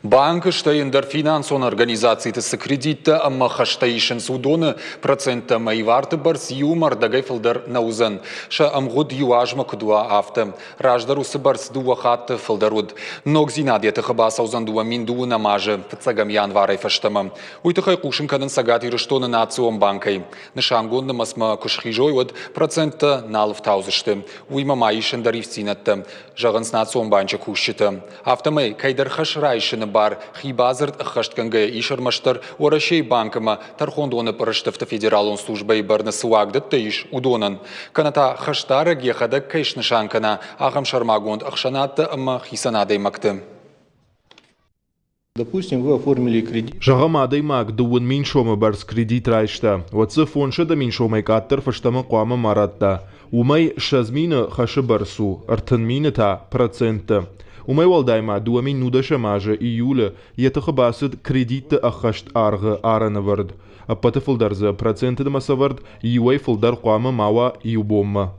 Банк штайындар финансон организациясы кредитті амма хаштайшын судоны процентті майварты барс юмар дагай фылдар наузан. Ша амгуд юажма кудуа авты. Раждар усы барс дуа хатты фылдаруд. Ног зинадеты хабаса узандуа миндуа намажы. Фыцагам январай фаштама. Уйтыхай кушын кадын сагати рыштоны национ банкай. Нышангонны масма кушхижой от процентті налыв таузышты. Уйма майышын дарифцинатты. Жағынс национ банча кушчыты. Автомай кайдар хашрайшыны бар хибазырт хаштканга ишармаштар орашей банкама тархондоны параштыфты федералон службай барны суагды тыш удонан. Каната хаштара гехада кайшны шанкана ағам шармагонд ақшанатты амма хисанадай макты. Допустим, вы оформили кредит. Жағамадай мак дуын миншомы барс кредит райшта. Ватсы фоншы да миншомай каттыр фаштамы қуамы маратта. Умай шазмины хашы барсу, артын мины та проценты. Умай валдайма дуамин нудаша мажа июля етіхі басыд кредитті аққашт арғы араны вард. Аппаты фылдарзы проценты да масавард, иуай фылдар қуамы мауа иу бомма.